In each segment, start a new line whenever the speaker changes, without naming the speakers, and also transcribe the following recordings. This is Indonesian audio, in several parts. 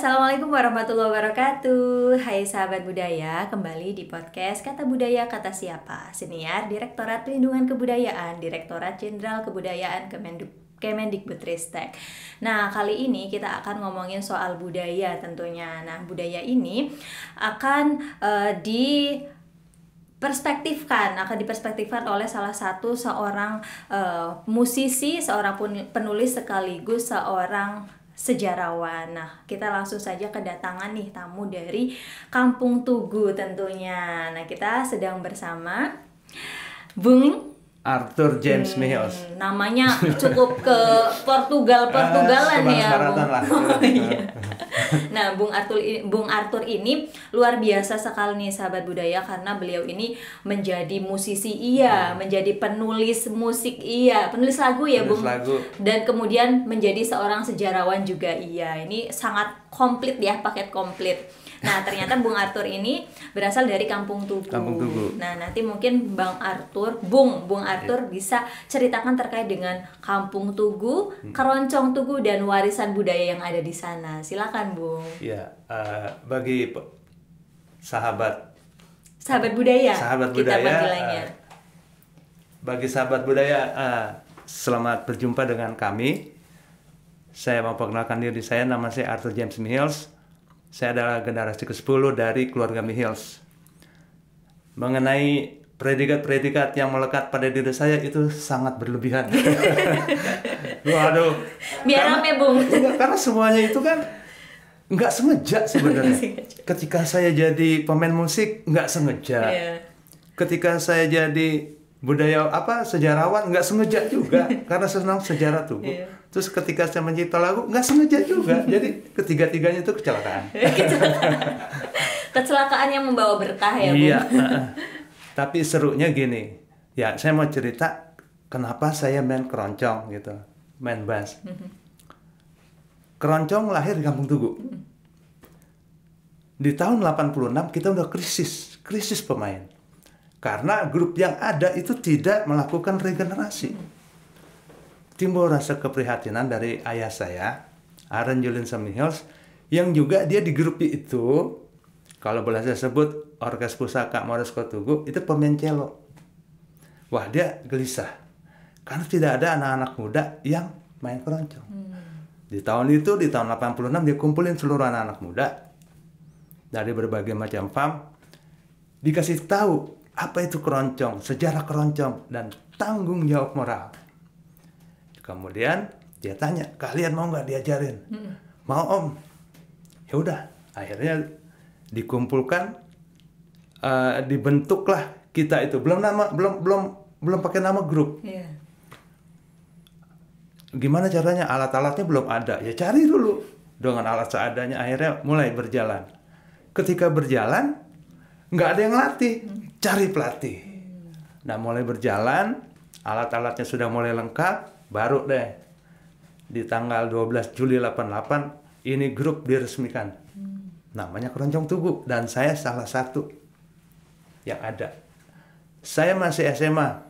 Assalamualaikum warahmatullahi wabarakatuh. Hai sahabat budaya, kembali di podcast Kata Budaya Kata Siapa, Siniar Direktorat Pelindungan Kebudayaan, Direktorat Jenderal Kebudayaan Kemendikbudristek. Nah, kali ini kita akan ngomongin soal budaya tentunya. Nah, budaya ini akan diperspektifkan oleh salah satu seorang musisi, seorang penulis sekaligus seorang sejarawan. Nah, kita langsung saja kedatangan nih tamu dari Kampung Tugu tentunya. Nah, kita sedang bersama Bung
Arthur James Mihiels.
Namanya cukup ke Portugalan ya, Bung. Oh, iya. Nah, Bung Arthur ini luar biasa sekali nih sahabat budaya, karena beliau ini menjadi musisi menjadi penulis musik penulis lagu ya, Bung. Dan kemudian menjadi seorang sejarawan juga Ini sangat komplit ya, paket komplit. Nah, ternyata Bung Arthur ini berasal dari Kampung Tugu. Nah, nanti mungkin Bung Arthur bisa ceritakan terkait dengan Kampung Tugu, Keroncong Tugu, dan warisan budaya yang ada di sana. Silakan, Bung.
Ya, bagi sahabat
budaya,
kita panggilannya. Bagi sahabat budaya, selamat berjumpa dengan kami. Saya mau perkenalkan diri saya, nama saya Arthur James Mihiels. Saya adalah generasi ke-10 dari keluarga Mihiels. Mengenai predikat-predikat yang melekat pada diri saya itu sangat berlebihan. Waduh.
Biar rame, Bung.
Karena semuanya itu kan nggak sengaja sebenarnya. Ketika saya jadi pemain musik nggak sengaja. Ketika saya jadi sejarawan nggak sengaja juga karena senang sejarah tubuh. Terus ketika saya mencipta lagu nggak sengaja juga. Jadi ketiga-tiganya itu kecelakaan.
Kecelakaan yang membawa berkah ya, Bung.
Iya. Tapi serunya gini. Ya, saya mau cerita kenapa saya main keroncong gitu, main bass. Keroncong lahir di Kampung Tugu. Di tahun 86 kita udah krisis pemain. Karena grup yang ada itu tidak melakukan regenerasi. Timbul rasa keprihatinan dari ayah saya, Aaron Julian Mihiels, yang juga dia di grup itu, kalau boleh saya sebut, Orkes Pusaka Moresco Tugu, itu pemain cello. Wah, dia gelisah. Karena tidak ada anak-anak muda yang main keroncong. Di tahun 86, dia kumpulin seluruh anak-anak muda dari berbagai macam farm, dikasih tahu apa itu keroncong, sejarah keroncong, dan tanggung jawab moral. Kemudian dia tanya, kalian mau nggak diajarin? Mau, Om. Ya udah, akhirnya dikumpulkan, dibentuklah kita itu. Belum pakai nama grup. Gimana caranya? Alat-alatnya belum ada. Ya cari dulu. Dengan alat seadanya akhirnya mulai berjalan. Ketika berjalan, nggak ada yang latih. Cari pelatih. Nah, mulai berjalan, alat-alatnya sudah mulai lengkap. Baru deh di tanggal 12 Juli 88 ini grup diresmikan. Namanya Keroncong Tugu, dan saya salah satu yang ada. Saya masih SMA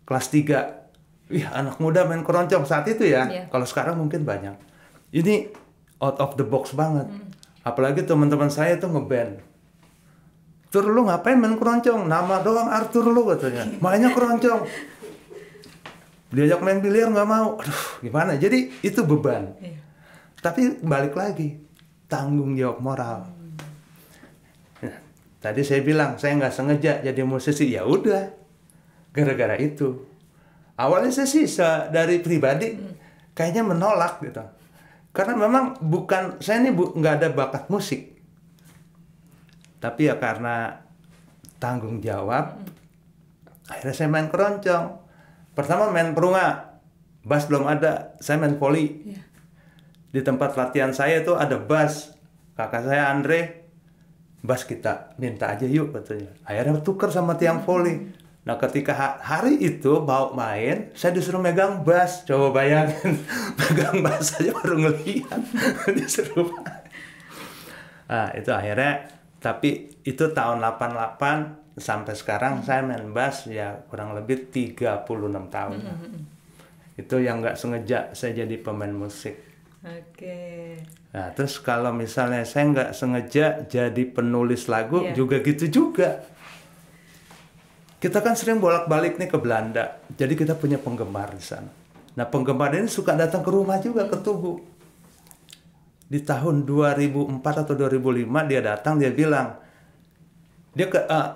kelas 3. Wih, anak muda main keroncong saat itu ya. Kalau sekarang mungkin banyak. Ini out of the box banget. Apalagi teman-teman saya tuh ngeband. Tur, lu ngapain main keroncong? Nama doang Arthur lu, katanya. Mainnya keroncong. Diajak main biliar nggak mau. Aduh, gimana? Jadi itu beban. Tapi balik lagi, tanggung jawab moral. Nah, tadi saya bilang saya nggak sengaja jadi musisi. Ya udah, gara-gara itu. Awalnya saya sih dari pribadi kayaknya menolak gitu. Karena memang saya ini nggak ada bakat musik. Tapi ya karena tanggung jawab, akhirnya saya main keroncong. Pertama main perunga, bass belum ada, saya main voli. Di tempat latihan saya itu ada bass. Kakak saya Andre, bass kita minta aja yuk, katanya. Akhirnya tukar sama tiang voli. Nah, ketika hari itu mau main, saya disuruh megang bass. Coba bayangin, megang bass aja baru ngelihat. Disuruh. Nah, itu akhirnya, tapi itu tahun 88. Sampai sekarang saya main bass ya kurang lebih 36 tahun. Itu yang nggak sengaja saya jadi pemain musik.
Oke.
Nah, terus kalau misalnya saya nggak sengaja jadi penulis lagu, juga gitu juga. Kita kan sering bolak-balik nih ke Belanda, jadi kita punya penggemar di sana. Nah, penggemar ini suka datang ke rumah juga, ke Tugu. Di tahun 2004 atau 2005 dia datang, dia bilang, dia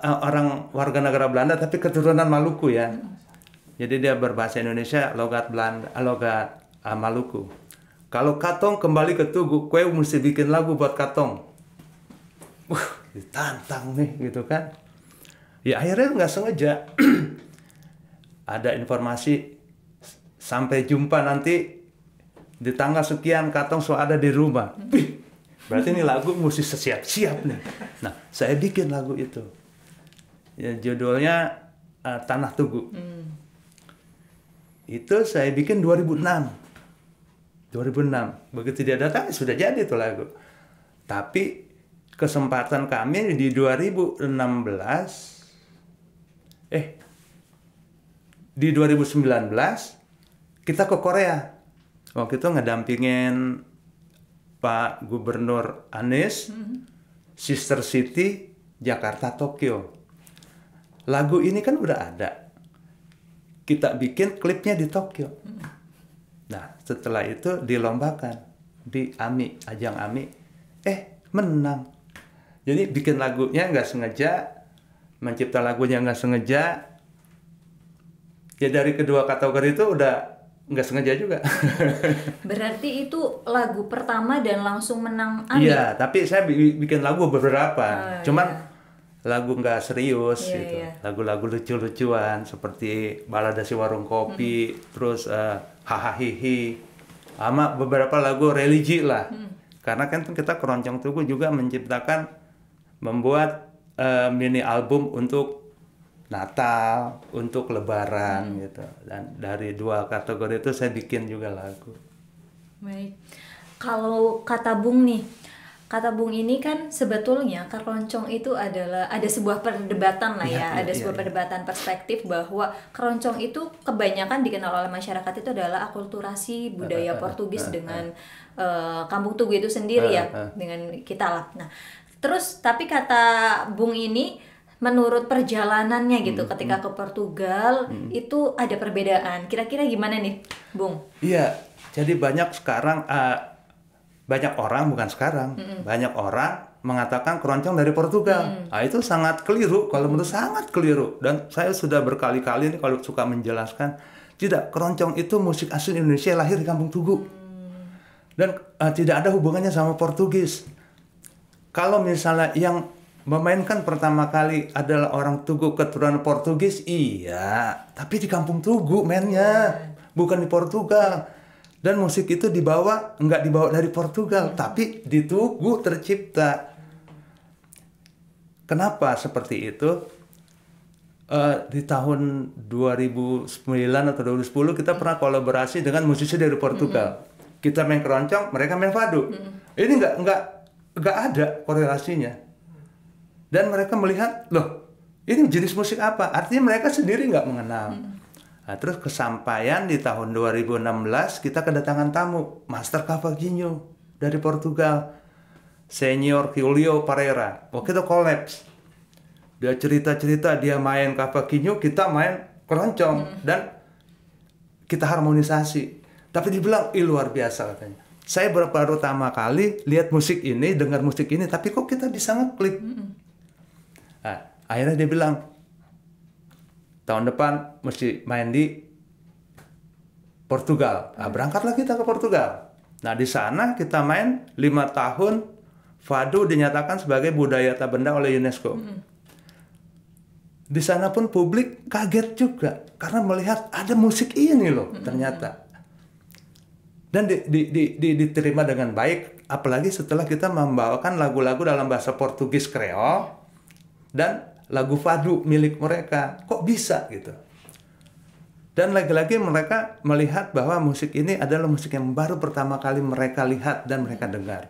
orang warga negara Belanda tapi keturunan Maluku ya. Jadi dia berbahasa Indonesia, logat Belanda, logat Maluku. Kalau Katong kembali ke Tugu, kue mesti bikin lagu buat Katong. Ditantang nih gitu kan. Ya akhirnya nggak sengaja ada informasi sampai jumpa nanti di tanggal sekian Katong so ada di rumah. Berarti ini lagu mesti siap-siap nih. Nah, saya bikin lagu itu. Ya, judulnya Tanah Tugu. Itu saya bikin 2006. Begitu dia datang sudah jadi itu lagu. Tapi kesempatan kami di 2016 di 2019 kita ke Korea. Waktu itu ngedampingin Pak Gubernur Anies, Sister City, Jakarta, Tokyo. Lagu ini kan udah ada. Kita bikin klipnya di Tokyo. Nah, setelah itu dilombakan di AMI, ajang AMI. Menang. Jadi bikin lagunya nggak sengaja, mencipta lagunya nggak sengaja. Ya dari kedua kategori itu udah nggak sengaja juga.
Berarti itu lagu pertama dan langsung menang AMI?
Iya, tapi saya bikin lagu beberapa. Cuman lagu nggak serius gitu. Lagu-lagu lucu-lucuan seperti Balada Si Warung Kopi, terus Hahahihi, sama beberapa lagu religi lah. Karena kan kita Keroncong Tugu juga membuat mini album untuk Natal, untuk Lebaran gitu. Dan dari dua kategori itu saya bikin juga lagu.
Baik. Kalau kata Bung nih, kata Bung ini kan sebetulnya keroncong itu adalah ada sebuah perdebatan lah ya, ada sebuah perdebatan perspektif bahwa keroncong itu kebanyakan dikenal oleh masyarakat itu adalah akulturasi budaya Portugis dengan Kampung Tugu itu sendiri ya, dengan kita lah. Nah, terus tapi kata Bung ini menurut perjalanannya gitu ketika ke Portugal itu ada perbedaan. Kira-kira gimana nih, Bung?
Iya, jadi banyak sekarang banyak orang banyak orang mengatakan keroncong dari Portugal. Nah, itu sangat keliru, kalau menurut sangat keliru. Dan saya sudah berkali-kali nih kalau suka menjelaskan, tidak, keroncong itu musik asli Indonesia, lahir di Kampung Tugu. Dan tidak ada hubungannya sama Portugis. Kalau misalnya yang memainkan pertama kali adalah orang Tugu keturunan Portugis, iya, tapi di Kampung Tugu mainnya, bukan di Portugal. Dan musik itu nggak dibawa dari Portugal, tapi di Tugu tercipta. Kenapa seperti itu? Di tahun 2009 atau 2010 kita pernah kolaborasi dengan musisi dari Portugal. Kita main keroncong, mereka main fado. Ini nggak ada korelasinya. Dan mereka melihat, loh, ini jenis musik apa? Artinya mereka sendiri nggak mengenal. Nah, terus kesampaian di tahun 2016 kita kedatangan tamu, Master Cavaquinho dari Portugal, Senior Julio Pereira. Waktu itu kolaps. Dia cerita-cerita, dia main Cavaquinho, kita main keroncong, dan kita harmonisasi. Tapi dibilang, luar biasa katanya. Saya baru pertama kali lihat musik ini, dengar musik ini, tapi kok kita bisa ngeklik? Nah, akhirnya dia bilang, tahun depan mesti main di Portugal. Nah, berangkatlah kita ke Portugal. Nah, di sana kita main 5 tahun, fado dinyatakan sebagai budaya tak benda oleh UNESCO. Di sana pun publik kaget juga, karena melihat ada musik ini loh, ternyata. Dan diterima dengan baik, apalagi setelah kita membawakan lagu-lagu dalam bahasa Portugis Kreol, dan lagu fado milik mereka. Kok bisa gitu? Dan lagi-lagi mereka melihat bahwa musik ini adalah musik yang baru pertama kali mereka lihat dan mereka dengar.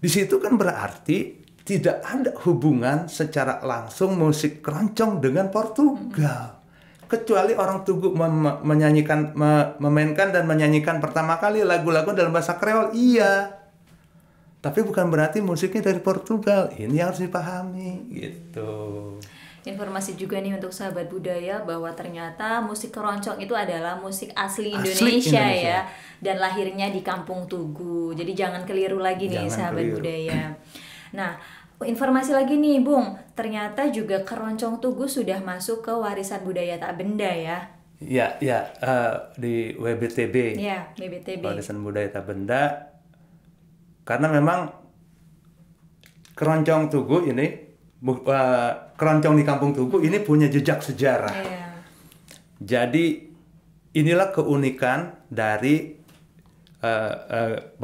Di situ kan berarti tidak ada hubungan secara langsung musik keroncong dengan Portugal. Kecuali orang Tugu memainkan dan menyanyikan pertama kali lagu-lagu dalam bahasa Kreol, iya. Tapi bukan berarti musiknya dari Portugal. Ini harus dipahami gitu.
Informasi juga nih untuk sahabat budaya bahwa ternyata musik keroncong itu adalah musik asli Indonesia ya, dan lahirnya di Kampung Tugu. Jadi jangan keliru lagi nih sahabat budaya. Nah, informasi lagi nih Bung, ternyata juga keroncong Tugu sudah masuk ke warisan budaya tak benda ya.
Ya, di WBTB.
Ya, WBTB.
Warisan budaya tak benda. Karena memang keroncong Tugu ini, keroncong di Kampung Tugu ini punya jejak sejarah.
Yeah.
Jadi inilah keunikan dari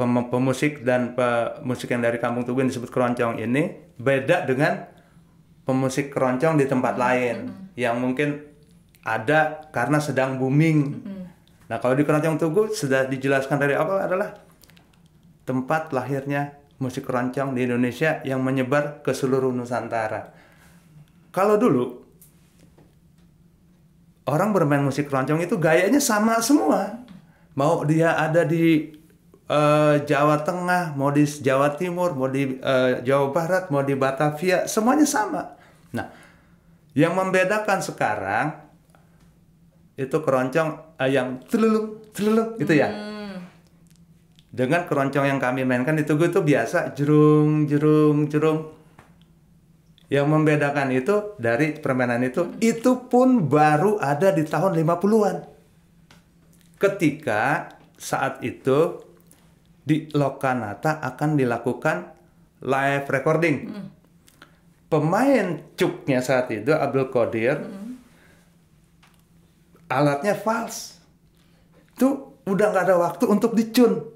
pemusik dan pemusik yang dari Kampung Tugu yang disebut keroncong ini, beda dengan pemusik keroncong di tempat lain yang mungkin ada karena sedang booming. Nah, kalau di keroncong Tugu sudah dijelaskan dari awal adalah tempat lahirnya musik keroncong di Indonesia yang menyebar ke seluruh Nusantara. Kalau dulu orang bermain musik keroncong itu gayanya sama semua. Mau dia ada di Jawa Tengah, mau di Jawa Timur, mau di Jawa Barat, mau di Batavia, semuanya sama. Nah, yang membedakan sekarang itu keroncong yang celulung gitu ya. Dengan keroncong yang kami mainkan di Tugu itu biasa jerung. Yang membedakan itu dari permainan itu pun baru ada di tahun 50-an. Ketika saat itu di Lokanata akan dilakukan live recording. Pemain cuknya saat itu Abdul Qadir, alatnya fals. Itu udah nggak ada waktu untuk dicun.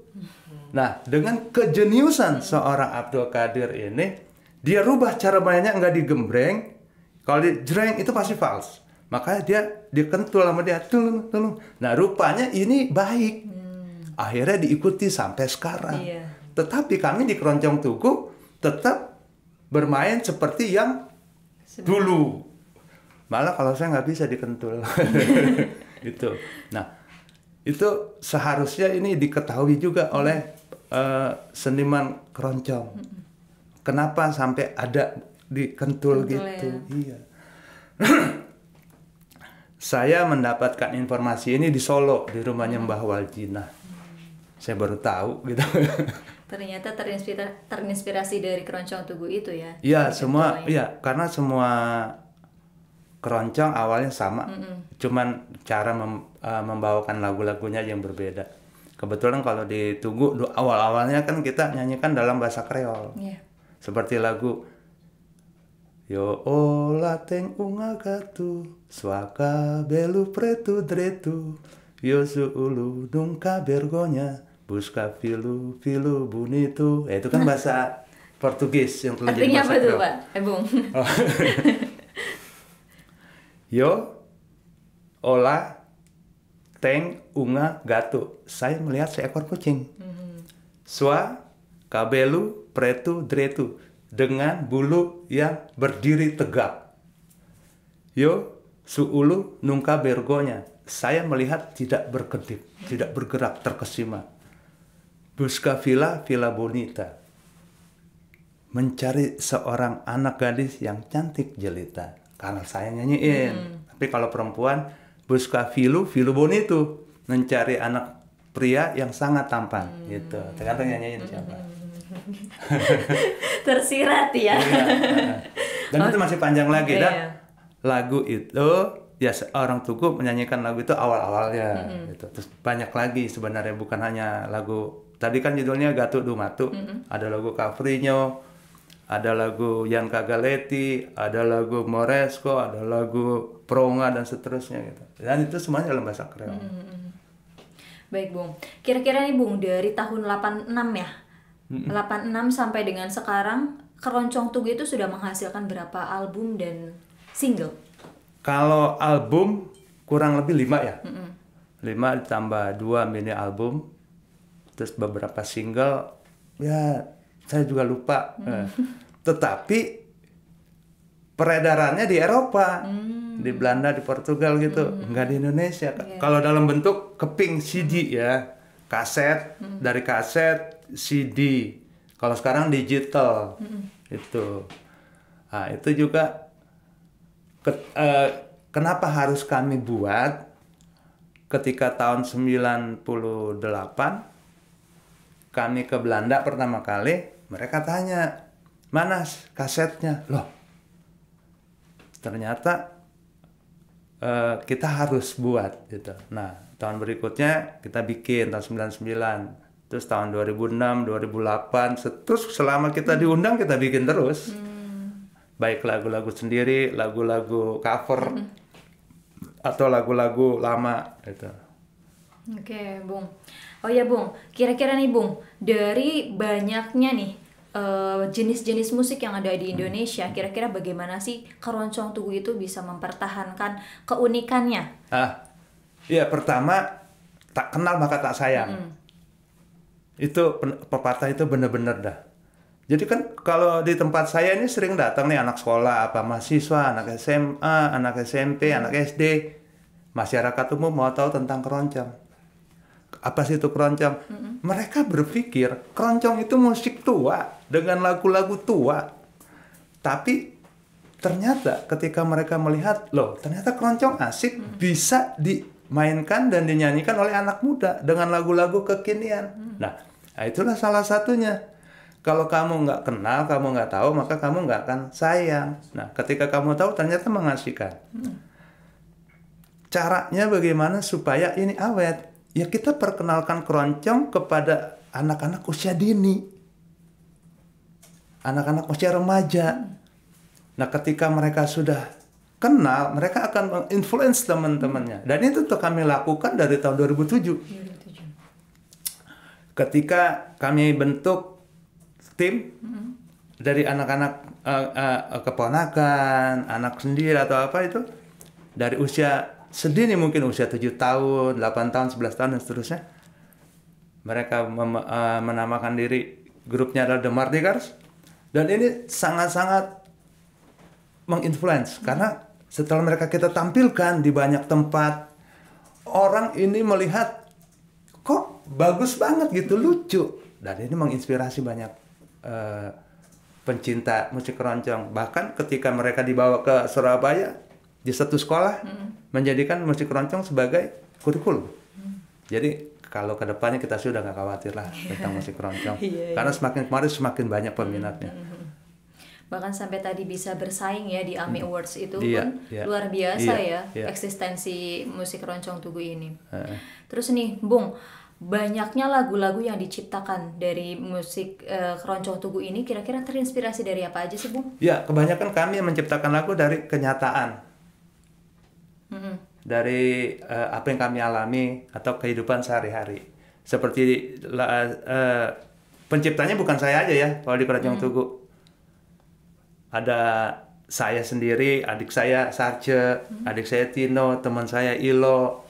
Nah, dengan kejeniusan seorang Abdul Qadir ini, dia rubah cara mainnya, nggak digembreng. Kalau di jreng itu pasti fals. Makanya dia dikentul sama dia, tulung. Nah, rupanya ini baik. Akhirnya diikuti sampai sekarang. Iya. Tetapi kami di Keroncong Tugu tetap bermain seperti yang dulu. Malah kalau saya nggak bisa dikentul. Gitu. Nah, itu seharusnya ini diketahui juga oleh seniman keroncong. Kenapa sampai ada dikentul gitu? Ya. Iya. Saya mendapatkan informasi ini di Solo, di rumahnya Mbah Waljina. Saya baru tahu gitu.
Ternyata terinspirasi dari keroncong Tugu itu ya?
Iya, semua, iya, karena semua keroncong awalnya sama, cuman cara membawakan lagu-lagunya yang berbeda. Kebetulan kalau di Tugu awal-awalnya kan kita nyanyikan dalam bahasa Kreol, seperti lagu Yo ola teng unga gatu swaka belu pretu dretu yo suulu dungka bergonya buska filu bunitu. Itu kan bahasa Portugis yang telah jadi bahasa Kreol. Artinya apa tuh, Pak? Bung. Yo ola teng unga gatu. Saya melihat seekor kucing. Swa kabelu pretu dretu. Dengan bulu yang berdiri tegak. Yo suulu nungka bergonya. Saya melihat tidak berkedip, tidak bergerak, terkesima. Buska villa bonita. Mencari seorang anak gadis yang cantik jelita. Karena saya nyanyiin. Tapi kalau perempuan, buska filu bonito, mencari anak pria yang sangat tampan, gitu. Tergantung nyanyiin siapa.
Tersirat ya.
Dan itu masih panjang lagi. Dan lagu itu, ya orang Tugu menyanyikan lagu itu awal-awalnya. Gitu. Terus banyak lagi sebenarnya, bukan hanya lagu. Tadi kan judulnya Gatu Dumatu. Ada lagu Kafrinyo, ada lagu Yan Kagaleti, ada lagu Moresco, ada lagu Pronga dan seterusnya gitu. Dan itu semuanya dalam bahasa Kreol.
Baik, Bung. Kira-kira nih, Bung, dari tahun 86 ya. 86 sampai dengan sekarang, Keroncong Tugu itu sudah menghasilkan berapa album dan single?
Kalau album kurang lebih 5 ya. 5 ditambah 2 mini album. Terus beberapa single, ya saya juga lupa. Tetapi peredarannya di Eropa. di Belanda, di Portugal gitu, nggak di Indonesia. Kalau dalam bentuk keping CD ya, kaset, dari kaset CD. Kalau sekarang digital itu. Nah, itu juga kenapa harus kami buat ketika tahun 98 kami ke Belanda pertama kali, mereka tanya, "Mana kasetnya?" Loh, ternyata kita harus buat gitu. Nah, tahun berikutnya kita bikin tahun 99. Terus tahun 2006, 2008, terus selama kita diundang kita bikin terus. Baik lagu-lagu sendiri, lagu-lagu cover, atau lagu-lagu lama gitu.
Oke, Bung. Oh ya, Bung. Kira-kira nih, Bung, dari banyaknya nih jenis-jenis musik yang ada di Indonesia, kira-kira bagaimana sih Keroncong Tugu itu bisa mempertahankan keunikannya?
Iya, pertama, tak kenal maka tak sayang. Itu pepatah itu bener-bener dah. Jadi kan kalau di tempat saya ini sering datang nih anak sekolah, apa mahasiswa, anak SMA, anak SMP, anak SD. Masyarakat umum mau tahu tentang keroncong. Apa sih itu keroncong? Mereka berpikir keroncong itu musik tua dengan lagu-lagu tua. Tapi ternyata ketika mereka melihat, loh ternyata keroncong asik, bisa dimainkan dan dinyanyikan oleh anak muda dengan lagu-lagu kekinian. Nah, itulah salah satunya. Kalau kamu nggak kenal, kamu nggak tahu, maka kamu nggak akan sayang. Nah, ketika kamu tahu, ternyata mengasihkan. Caranya bagaimana supaya ini awet? Ya kita perkenalkan keroncong kepada anak-anak usia dini. Anak-anak usia remaja. Nah, ketika mereka sudah kenal, mereka akan menginfluence teman-temannya. Dan itu tuh kami lakukan dari tahun 2007. Ketika kami bentuk tim dari anak-anak keponakan, anak sendiri atau apa itu, dari usia sedini mungkin usia 7 tahun, 8 tahun, 11 tahun dan seterusnya. Mereka menamakan diri, grupnya adalah The Mardigars. Dan ini sangat-sangat menginfluence karena setelah mereka kita tampilkan di banyak tempat, orang ini melihat kok bagus banget gitu, lucu, dan ini menginspirasi banyak pencinta musik keroncong. Bahkan ketika mereka dibawa ke Surabaya di satu sekolah, menjadikan musik keroncong sebagai kurikulum. Jadi kalau kedepannya kita sudah nggak khawatir lah tentang musik keroncong, karena semakin kemarin semakin banyak peminatnya.
Bahkan sampai tadi bisa bersaing ya di AMI Awards itu pun luar biasa ya eksistensi musik Keroncong Tugu ini. Terus nih, Bung, banyaknya lagu-lagu yang diciptakan dari musik Keroncong Tugu ini kira-kira terinspirasi dari apa aja sih, Bung?
Ya, kebanyakan kami menciptakan lagu dari kenyataan. Dari apa yang kami alami atau kehidupan sehari-hari. Seperti penciptanya bukan saya aja ya, kalau di Keroncong Tugu. Ada saya sendiri, adik saya Sarce, adik saya Tino, teman saya Ilo.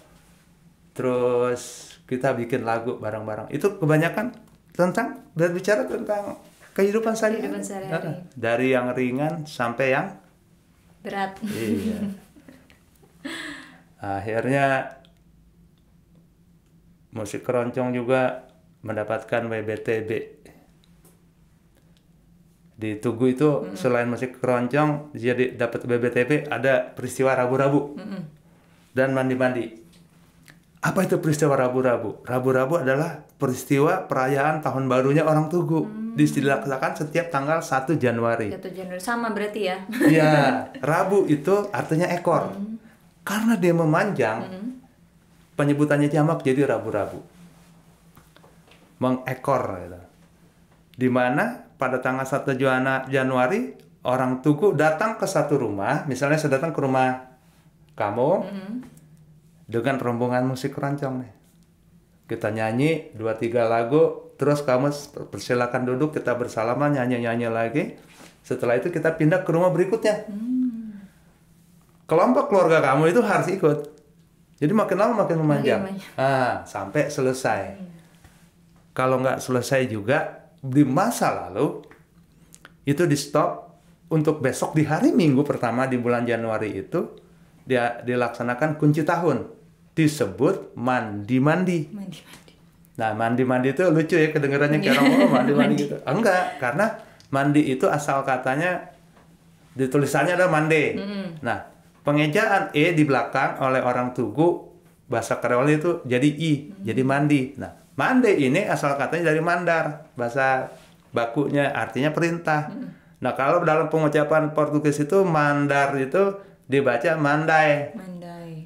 Terus kita bikin lagu bareng-bareng. Itu kebanyakan tentang berbicara tentang kehidupan sehari-hari. Dari yang ringan sampai yang
berat.
Iya. Akhirnya musik keroncong juga mendapatkan WBTB. Di Tugu itu selain musik keroncong jadi dapat WBTB, ada peristiwa rabu-rabu dan mandi-mandi. Apa itu peristiwa rabu-rabu? Rabu-rabu adalah peristiwa perayaan tahun barunya orang Tugu. Dilaksanakan setiap tanggal 1 Januari.
1 Januari sama berarti ya?
Iya, Rabu itu artinya ekor. Karena dia memanjang, penyebutannya jamak jadi rabu-rabu. Mengekor gitu. Di mana pada tanggal 1 Januari orang Tugu datang ke satu rumah, misalnya saya datang ke rumah kamu dengan rombongan musik keroncong nih. Kita nyanyi 2-3 lagu, terus kamu persilakan duduk, kita bersalaman, nyanyi-nyanyi lagi. Setelah itu kita pindah ke rumah berikutnya. Kelompok keluarga kamu itu harus ikut. Jadi makin lama makin memanjang. Sampai selesai. Kalau nggak selesai juga, di masa lalu, itu di stop untuk besok di hari Minggu pertama di bulan Januari itu, dia dilaksanakan kunci tahun, disebut mandi-mandi. Nah, mandi-mandi itu lucu ya kedengarannya, kayak orang mandi-mandi gitu. Enggak, karena mandi itu asal katanya di tulisannya ada mande. Nah, pengejaan e di belakang oleh orang Tugu bahasa Kreol itu jadi i, jadi mandi. Nah, mande ini asal katanya dari mandar, bahasa bakunya artinya perintah. Nah, kalau dalam pengucapan Portugis itu mandar itu dibaca mandai.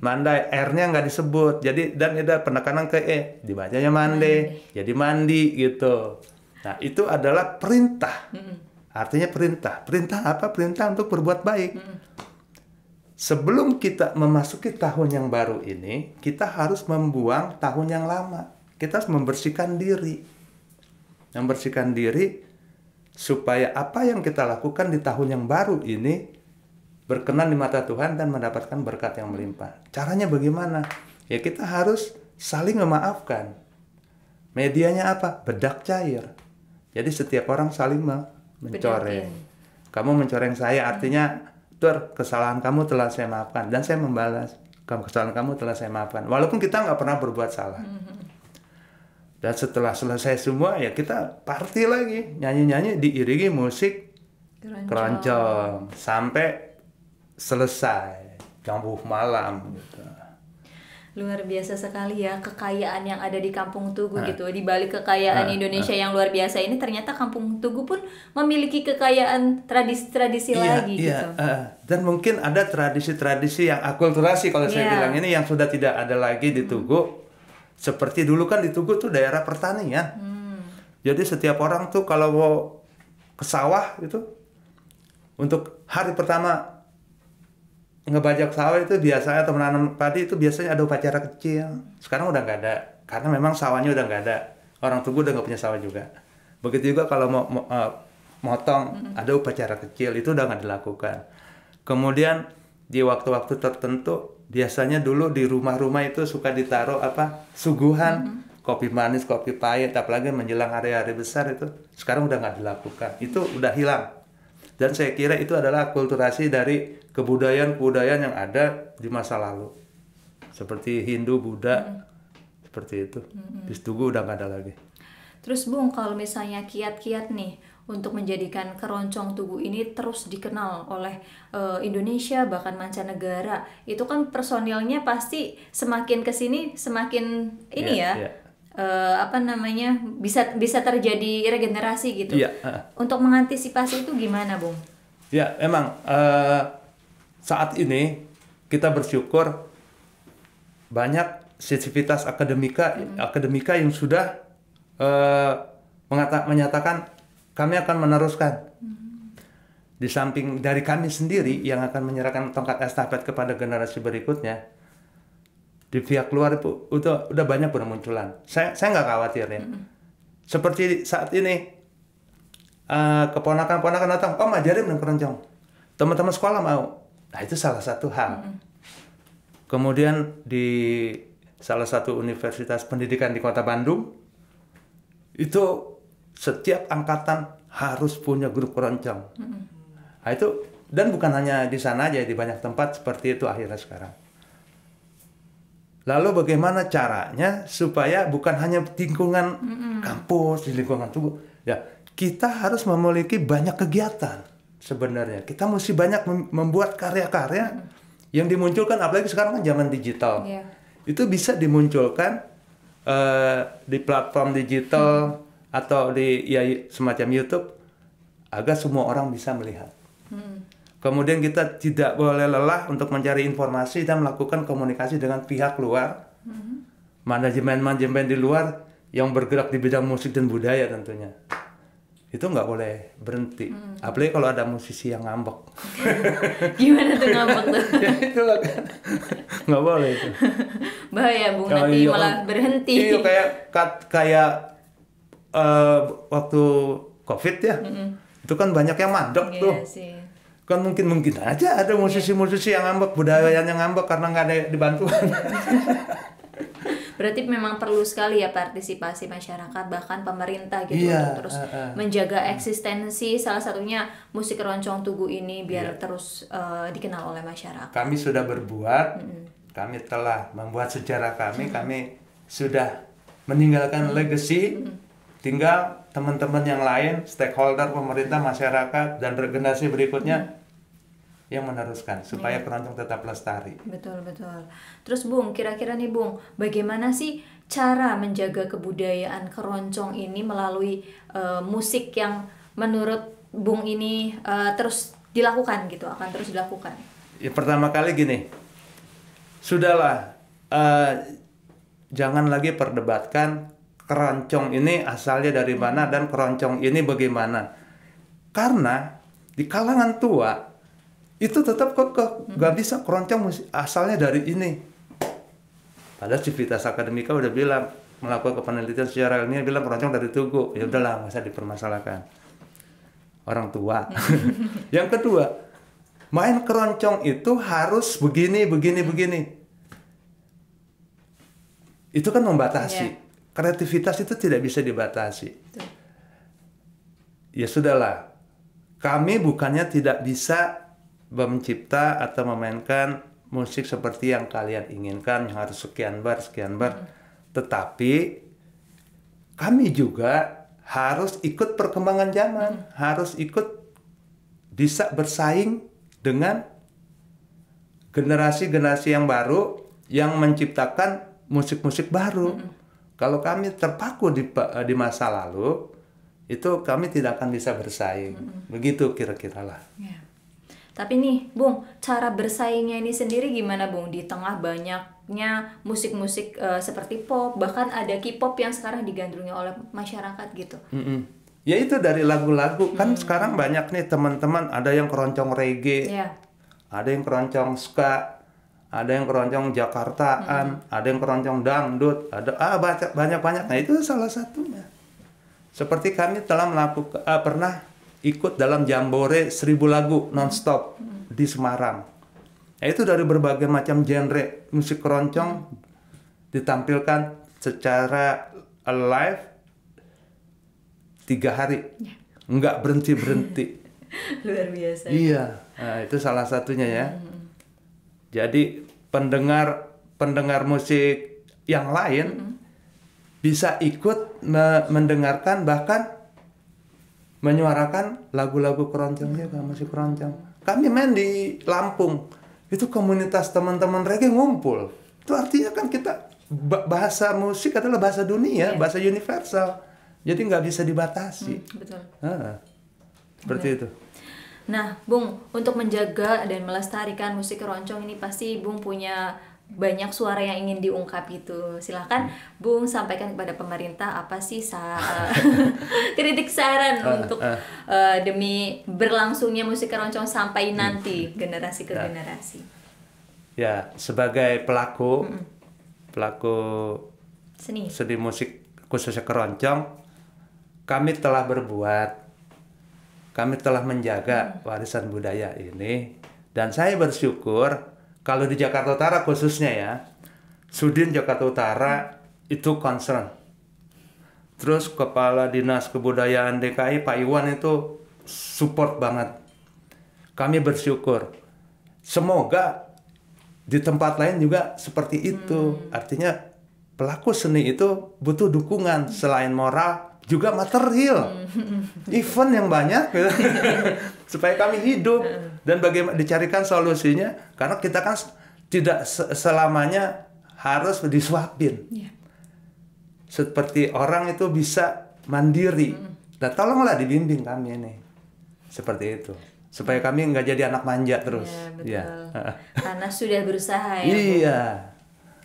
Mandai, R-nya nggak disebut. Jadi dan ada penekanan ke e, dibacanya mande. Jadi mandi gitu. Nah, itu adalah perintah. Artinya perintah. Perintah apa? Perintah untuk berbuat baik. Sebelum kita memasuki tahun yang baru ini, kita harus membuang tahun yang lama. Kita harus membersihkan diri. Membersihkan diri supaya apa yang kita lakukan di tahun yang baru ini berkenan di mata Tuhan dan mendapatkan berkat yang melimpah. Caranya bagaimana? Ya kita harus saling memaafkan. Medianya apa? Bedak cair. Jadi setiap orang saling mencoreng. Kamu mencoreng saya artinya, Tur, kesalahan kamu telah saya maafkan. Dan saya membalas, kesalahan kamu telah saya maafkan. Walaupun kita nggak pernah berbuat salah. Dan setelah selesai semua, ya kita party lagi. Nyanyi-nyanyi diiringi musik keroncong. Sampai selesai jambuh malam gitu.
Luar biasa sekali ya kekayaan yang ada di Kampung Tugu gitu. Di balik kekayaan Indonesia yang luar biasa ini, ternyata Kampung Tugu pun memiliki kekayaan tradisi-tradisi lagi gitu.
Dan mungkin ada tradisi-tradisi yang akulturasi kalau saya bilang ini yang sudah tidak ada lagi di Tugu. Seperti dulu kan di Tugu tuh daerah pertanian. Jadi setiap orang tuh kalau mau ke sawah itu untuk hari pertama ngebajak sawah itu biasanya atau menanam padi itu biasanya ada upacara kecil. Sekarang udah nggak ada karena memang sawahnya udah nggak ada. Orang Tugu udah nggak punya sawah juga. Begitu juga kalau mau motong ada upacara kecil itu udah nggak dilakukan. Kemudian di waktu-waktu tertentu biasanya dulu di rumah-rumah itu suka ditaruh suguhan kopi manis, kopi pahit, apalagi menjelang hari-hari besar itu sekarang udah nggak dilakukan. Itu udah hilang. Dan saya kira itu adalah akulturasi dari kebudayaan-kebudayaan yang ada di masa lalu. Seperti Hindu, Buddha, seperti itu. Di Tugu udah nggak ada lagi.
Terus Bung, kalau misalnya kiat-kiat nih untuk menjadikan keroncong Tugu ini terus dikenal oleh Indonesia bahkan mancanegara, itu kan personilnya pasti semakin kesini semakin ini bisa terjadi regenerasi gitu. Untuk mengantisipasi itu gimana, Bung?
Ya, emang saat ini kita bersyukur banyak sisivitas akademika yang sudah menyatakan kami akan meneruskan. Di samping dari kami sendiri yang akan menyerahkan tongkat estafet kepada generasi berikutnya, di pihak luar itu udah banyak bermunculan. Saya nggak khawatir ya. Seperti saat ini keponakan-ponakan datang, Om ajarin main keroncong. Teman-teman sekolah mau. Nah itu salah satu hal. Kemudian di salah satu universitas pendidikan di Kota Bandung, itu setiap angkatan harus punya grup keroncong. Nah itu, dan bukan hanya di sana aja, di banyak tempat seperti itu akhirnya sekarang. Lalu bagaimana caranya supaya bukan hanya lingkungan kampus, di lingkungan Tugu, ya kita harus memiliki banyak kegiatan sebenarnya. Kita mesti banyak membuat karya-karya yang dimunculkan, apalagi sekarang kan zaman digital. Itu bisa dimunculkan di platform digital atau di semacam YouTube agar semua orang bisa melihat. Kemudian kita tidak boleh lelah untuk mencari informasi dan melakukan komunikasi dengan pihak luar, manajemen-manajemen di luar yang bergerak di bidang musik dan budaya tentunya. Itu nggak boleh berhenti. Apalagi kalau ada musisi yang ngambek.
Gimana tuh ngambek tuh?
Ya itu lah kan. Nggak boleh itu.
Bahaya Bung, nanti malah berhenti.
Iya kayak waktu COVID ya. Itu kan banyak yang mandek tuh.
Sih.
Kan mungkin aja ada musisi-musisi yang ngambek, budayanya yang ngambek karena nggak ada dibantuan.
Berarti memang perlu sekali ya partisipasi masyarakat, bahkan pemerintah gitu,
Iya,
untuk terus menjaga eksistensi salah satunya musik keroncong Tugu ini biar terus dikenal oleh masyarakat.
Kami sudah berbuat, kami telah membuat sejarah kami sudah meninggalkan legacy. Tinggal teman-teman yang lain, stakeholder, pemerintah, masyarakat, dan generasi berikutnya yang meneruskan supaya keroncong tetap lestari.
Betul. Terus Bung, kira-kira nih Bung, bagaimana sih cara menjaga kebudayaan keroncong ini melalui musik yang menurut Bung ini terus dilakukan gitu, akan terus dilakukan?
Ya, pertama kali gini, sudahlah, jangan lagi perdebatkan keroncong ini asalnya dari mana dan keroncong ini bagaimana. Karena di kalangan tua itu tetap kekeh, nggak bisa keroncong asalnya dari ini. Padahal Civitas Akademika udah bilang, melakukan penelitian secara ilmiah bilang keroncong dari Tugu. Ya udahlah, nggak usah dipermasalahkan. Orang tua. Yang kedua, main keroncong itu harus begini. Itu kan membatasi. Kreativitas itu tidak bisa dibatasi.
Betul.
Ya sudahlah, kami bukannya tidak bisa mencipta atau memainkan musik seperti yang kalian inginkan, yang harus sekian bar. Tetapi kami juga harus ikut perkembangan zaman, harus ikut bisa bersaing dengan generasi-generasi yang baru yang menciptakan musik-musik baru. Kalau kami terpaku di masa lalu, itu kami tidak akan bisa bersaing. Begitu kira-kira lah.
Ya. Tapi nih, Bung, cara bersaingnya ini sendiri gimana, Bung? Di tengah banyaknya musik-musik seperti pop, bahkan ada K-pop yang sekarang digandrungi oleh masyarakat gitu.
Ya itu dari lagu-lagu. Kan sekarang banyak nih teman-teman, ada yang keroncong reggae, ada yang keroncong ska, ada yang keroncong Jakartaan, ada yang keroncong dangdut, ada banyak. Nah itu salah satunya. Seperti kami telah pernah ikut dalam Jambore 1000 lagu nonstop di Semarang. Nah, itu dari berbagai macam genre musik keroncong ditampilkan secara live 3 hari, nggak berhenti.
Luar biasa.
Iya, nah, itu salah satunya ya. Jadi pendengar musik yang lain bisa ikut mendengarkan, bahkan menyuarakan lagu-lagu keroncong juga, musik keroncong. Kami main di Lampung, itu komunitas teman-teman reggae ngumpul. Itu artinya kan kita bahasa musik adalah bahasa dunia, bahasa universal. Jadi nggak bisa dibatasi.
Betul.
Seperti itu.
Nah, Bung, untuk menjaga dan melestarikan musik keroncong ini pasti Bung punya banyak suara yang ingin diungkap gitu. Silahkan Bung sampaikan kepada pemerintah apa sih kritik saran untuk demi berlangsungnya musik keroncong sampai nanti generasi ke generasi.
Ya, sebagai pelaku
seni
musik khususnya keroncong, kami telah berbuat. Kami telah menjaga warisan budaya ini, dan saya bersyukur kalau di Jakarta Utara khususnya ya, Sudin Jakarta Utara itu concern. Terus Kepala Dinas Kebudayaan DKI Pak Iwan itu support banget. Kami bersyukur. Semoga di tempat lain juga seperti itu. Artinya pelaku seni itu butuh dukungan selain moral, juga material, event yang banyak gitu. Supaya kami hidup dan bagaimana dicarikan solusinya, karena kita kan tidak selamanya harus disuapin. Seperti orang itu bisa mandiri, dan tolonglah dibimbing kami ini seperti itu, supaya kami nggak jadi anak manja terus.
Ya, betul. Karena sudah berusaha ya.
Iya.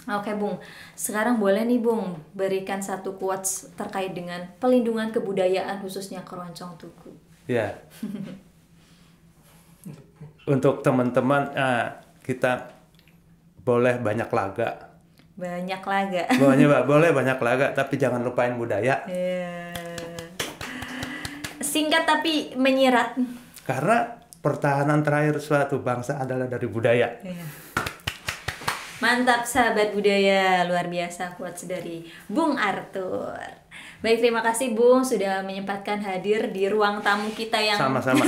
Oke Bung, sekarang boleh nih Bung berikan satu quotes terkait dengan pelindungan kebudayaan khususnya keroncong Tugu.
Ya. Untuk teman-teman kita boleh banyak laga.
Banyak laga.
Boleh banyak laga, tapi jangan lupain budaya.
Singkat tapi menyirat.
Karena pertahanan terakhir suatu bangsa adalah dari budaya.
Mantap sahabat budaya, luar biasa quotes dari Bung Arthur. Baik, terima kasih Bung sudah menyempatkan hadir di ruang tamu kita yang
sama-sama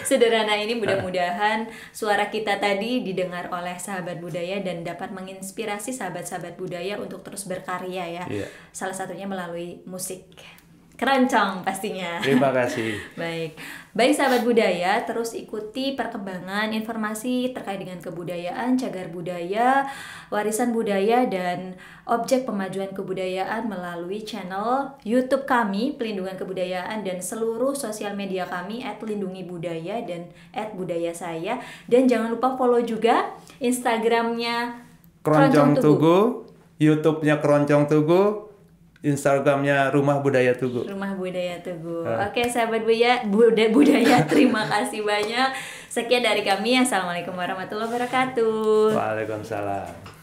sederhana ini. Mudah-mudahan suara kita tadi didengar oleh sahabat budaya dan dapat menginspirasi sahabat-sahabat budaya untuk terus berkarya ya.
Iya.
Salah satunya melalui musik keroncong pastinya.
Terima kasih.
Baik sahabat budaya, terus ikuti perkembangan informasi terkait dengan kebudayaan, cagar budaya, warisan budaya, dan objek pemajuan kebudayaan melalui channel YouTube kami, Pelindungan Kebudayaan, dan seluruh sosial media kami @lindungibudaya dan @budayasaya. Dan jangan lupa follow juga Instagramnya
Keroncong Tugu, YouTube-nya Keroncong Tugu, Instagramnya Rumah Budaya Tugu.
Rumah Budaya Tugu. Oke, sahabat budaya, terima kasih banyak. Sekian dari kami. Assalamualaikum warahmatullahi wabarakatuh.
Waalaikumsalam.